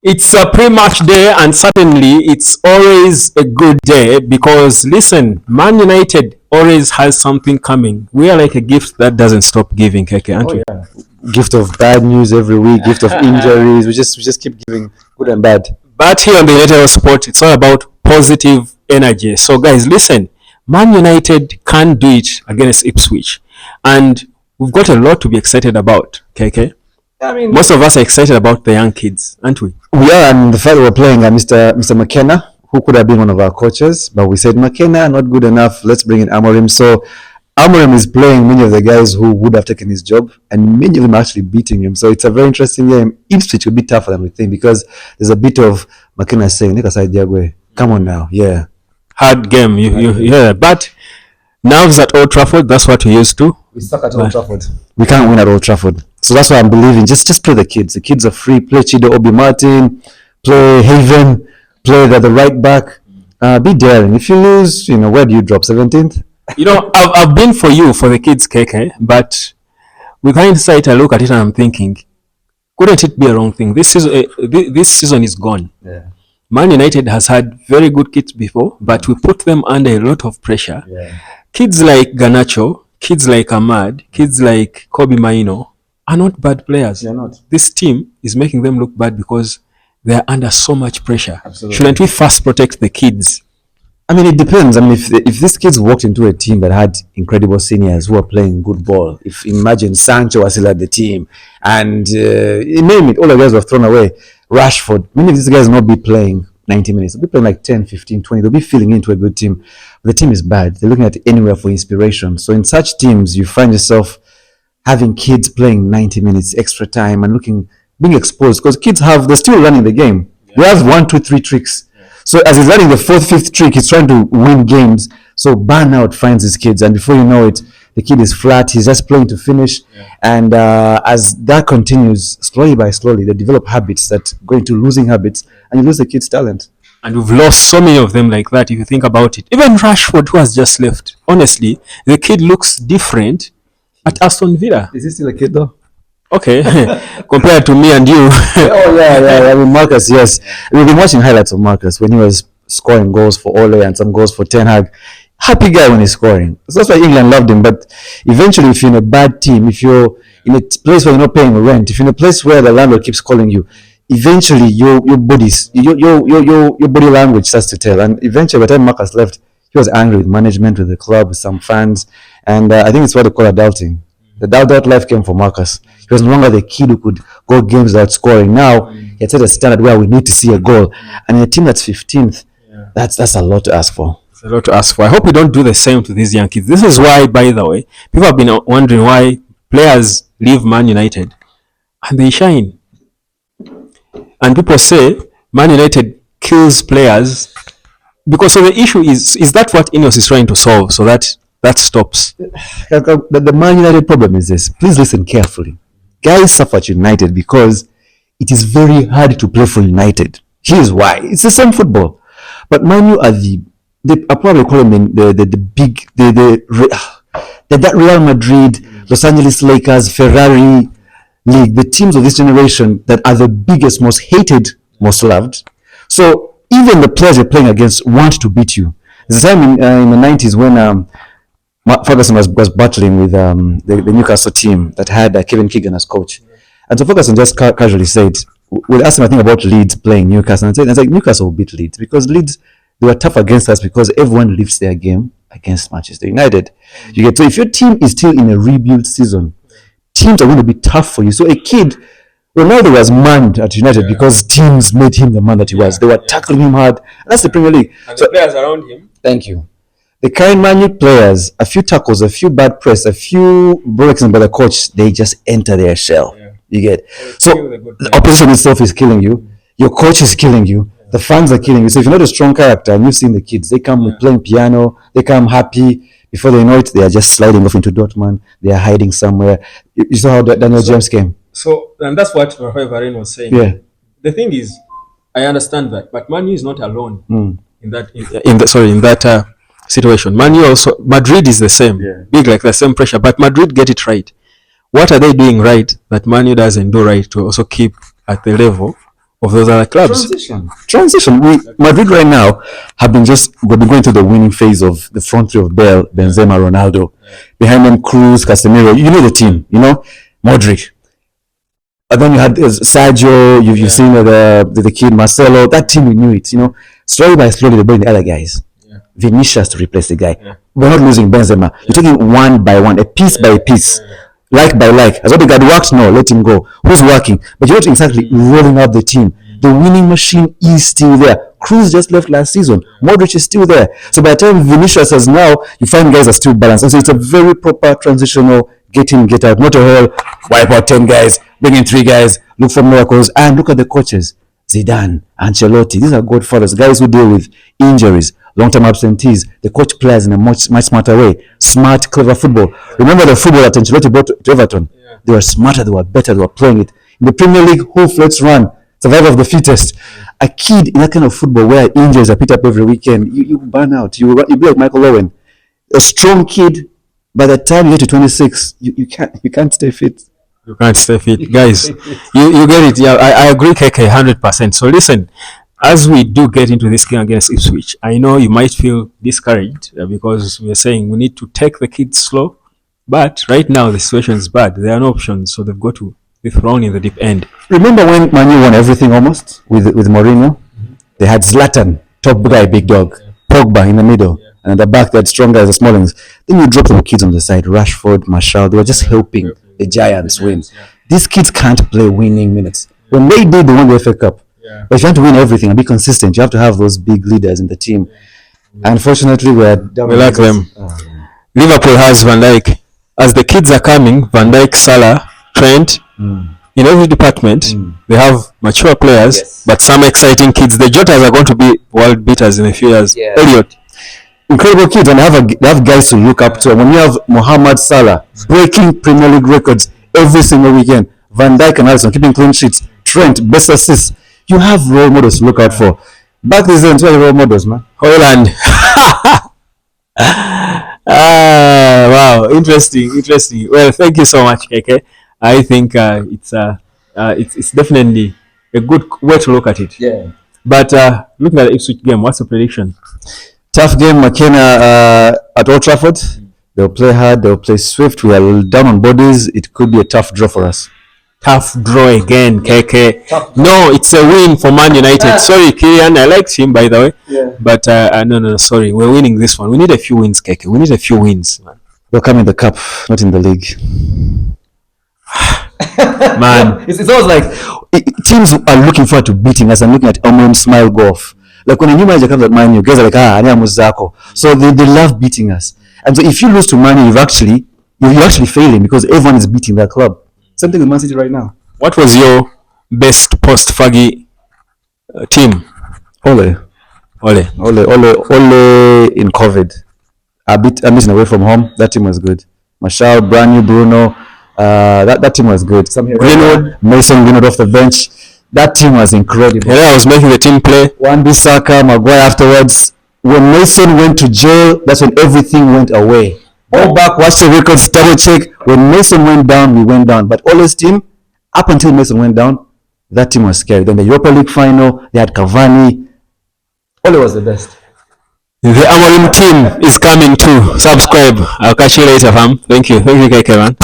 It's a pre-match day, and certainly it's always a good day because listen, Man United always has something coming. We are like a gift that doesn't stop giving, Keke, aren't we? Yeah. Gift of bad news every week, gift of injuries. We just keep giving good and bad. But here on the United Sport, it's all about positive energy. So guys, listen, Man United can do it against Ipswich, and we've got a lot to be excited about, Keke. I mean, Most of us are excited about the young kids, aren't we? we are, and the fact that we're playing Mr. McKenna, who could have been one of our coaches, but we said McKenna not good enough. Let's bring in Amorim. So Amorim is playing many of the guys who would have taken his job, and many of them are actually beating him. So it's a very interesting game. Ipswich will be tougher than we think because there's a bit of McKenna saying, "Nick aside, Diagwe, come on now, yeah." Hard game, yeah. But nerves at Old Trafford, that's what we used to. We stuck at Old Trafford. We can't win at Old Trafford. So that's why I'm believing. Just play the kids. The kids are free. Play Chido Obi Martin. Play Haven. Play the right back. Be daring. If you lose, where do you drop? 17th? I've been for you for the kids, KK, but with hindsight, I look at it and I'm thinking, couldn't it be a wrong thing? This season is gone. Yeah. Man United has had very good kids before, but we put them under a lot of pressure. Yeah. Kids like Garnacho, kids like Ahmad, kids like Kobe Maino are not bad players. They're not. This team is making them look bad because they are under so much pressure. Absolutely. Shouldn't we first protect the kids? I mean, it depends. I mean, if these kids walked into a team that had incredible seniors who are playing good ball, if imagine Sancho was still at the team, and you name it, all the guys were thrown away. Rashford, many of these guys will not be playing 90 minutes. They'll be playing like 10, 15, 20. They'll be filling into a good team. But the team is bad. They're looking at anywhere for inspiration. So in such teams, you find yourself having kids playing 90 minutes extra time and being exposed because they're still running the game. Yeah. They have 1, 2, 3 tricks. So as he's running the 4th, 5th trick, he's trying to win games. So burnout finds his kids, and before you know it, the kid is flat. He's just playing to finish. Yeah. And as that continues, slowly by slowly, they develop habits that go into losing habits, and you lose the kid's talent. And we've lost so many of them like that, if you think about it. Even Rashford, who has just left. Honestly, the kid looks different at Aston Villa. Is he still a kid though? Okay, compared to me and you. yeah. I mean, Marcus, yes. We've been watching highlights of Marcus when he was scoring goals for Ole and some goals for Ten Hag. Happy guy when he's scoring. So that's why England loved him. But eventually, if you're in a bad team, if you're in a place where you're not paying rent, if you're in a place where the landlord keeps calling you, eventually your body language starts to tell. And eventually, by the time Marcus left, he was angry with management, with the club, with some fans. And I think it's what they call adulting. The adult life came for Marcus. He was no longer the kid who could go games without scoring. Now, he had set a standard where we need to see a goal. And in a team that's 15th, that's a lot to ask for. It's a lot to ask for. I hope we don't do the same to these young kids. This is why, by the way, people have been wondering why players leave Man United and they shine. And people say Man United kills players because so the issue is that what INEOS is trying to solve so that stops. The Man United problem is this. Please listen carefully. Guys suffer at United because it is very hard to play for United. Here's why. It's the same football. But Man U are I probably call them that Real Madrid, Los Angeles Lakers, Ferrari league, the teams of this generation that are the biggest, most hated, most loved. So even the players you're playing against want to beat you. There's a time in the 90s when Ferguson was battling with the Newcastle team that had Kevin Keegan as coach. And so Ferguson just casually said, we asked him, I think, about Leeds playing Newcastle. And it's like, Newcastle will beat Leeds because Leeds, they were tough against us because everyone lifts their game against Manchester United. So if your team is still in a rebuild season, teams are going to be tough for you. So a kid, Ronaldo was manned at United because teams made him the man that he was. They were tackling him hard. And that's the Premier League. And the players around him. Thank you. The current Man U players, a few tackles, a few bad press, a few breaks by the coach, they just enter their shell. Yeah. You get. So the opposition itself is killing you. Your coach is killing you. The fans are killing you. So if you're not a strong character, and you've seen the kids, they come with playing piano, they come happy. Before they know it, they are just sliding off into Dortmund. They are hiding somewhere. You saw how Daniel James came. So, and that's what Rafael Varane was saying. Yeah. The thing is, I understand that, but Man U is not alone in that situation. Man U also, Madrid is the same, big like the same pressure, but Madrid get it right. What are they doing right that Man U doesn't do right to also keep at the level of those other clubs. Transition. Madrid right now we've been going through the winning phase of the front three of Bale, Benzema, Ronaldo. Behind them, Cruz, Casemiro. You know the team. You know Modric. And then you had Sergio. You've seen the kid Marcelo. That team, we knew it. You know, slowly by slowly they bring the other guys. Vinicius to replace the guy. We're not losing Benzema. You're taking one by one, a piece by a piece. Like by like. As Odegaard worked, no, let him go. Who's working? But you're not exactly rolling out the team. The winning machine is still there. Cruz just left last season. Modric is still there. So by the time Vinicius has now, you find guys are still balanced. And so it's a very proper transitional get in, get out. Not a whole wipe out 10 guys, bring in 3 guys, look for miracles. And look at the coaches. Zidane, Ancelotti. These are godfathers, guys who deal with injuries, long-term absentees. They coach players in a much smarter way. Smart, clever football. Remember the football that Ancelotti brought to Everton? They were smarter, they were better, they were playing it. In the Premier League, let's run. Survival of the fittest. A kid in that kind of football where injuries are picked up every weekend, you burn out. You be like Michael Owen. A strong kid, by the time you get to 26, you can't stay fit. You can't stay fit. Guys, you get it. Yeah, I agree, KK, 100%. So listen, as we do get into this game against Ipswich, I know you might feel discouraged because we're saying we need to take the kids slow. But right now the situation is bad. There are no options, so they've got to be thrown in the deep end. Remember when Man U won everything almost with Mourinho? They had Zlatan, top guy, big dog. Pogba in the middle. And at the back, they had strong guys, the smallings. Then you drop some kids on the side. Rashford, Martial, they were just helping the Giants win. These kids can't play winning minutes. When they did, they won the FA Cup. But if you want to win everything and be consistent, you have to have those big leaders in the team. Unfortunately, we like them. Liverpool has Van Dijk. As the kids are coming, Van Dijk, Salah, Trent, in every department, they have mature players, but some exciting kids. The Jotas are going to be world beaters in a few years. Elliot. Incredible kids, and they have guys to look up to. And when you have Mohamed Salah breaking Premier League records every single weekend, Van Dijk and Alisson keeping clean sheets, Trent, best assists, you have role models to look out for. Back these days, role models, man. Holland. Wow, interesting. Well, thank you so much, KK. I think it's definitely a good way to look at it. Yeah. But looking at the Ipswich game, what's the prediction? Tough game, McKenna at Old Trafford. They'll play hard, they'll play swift. We are down on bodies. It could be a tough draw for us. Tough draw again, KK. No, it's a win for Man United. Sorry, Kylian. I liked him, by the way. Yeah. But no, sorry. We're winning this one. We need a few wins, KK. We need a few wins, man. They'll come in the cup, not in the league. Man. It's always like teams are looking forward to beating us and looking at Omon smile go off. Like when a new manager comes at Man U, guys are like, Muzako. So they love beating us. And so if you lose to Man U, you're actually failing because everyone is beating that club. Something with Man City right now. What was your best post-Fergie team? Ole in COVID. A bit away from home. That team was good. Martial, Brand New, Bruno. That team was good. Greenwood, Mason Greenwood off the bench. That team was incredible. Yeah, I was making the team play. Wan-Bissaka, Maguire afterwards. When Mason went to jail, that's when everything went away. Go back, watch the records, double check. When Mason went down, we went down. But Ole's team, up until Mason went down, that team was scary. Then the Europa League final, they had Cavani. Ole was the best. The Amorim team is coming too. Subscribe. I'll catch you later, fam. Thank you, KK, man.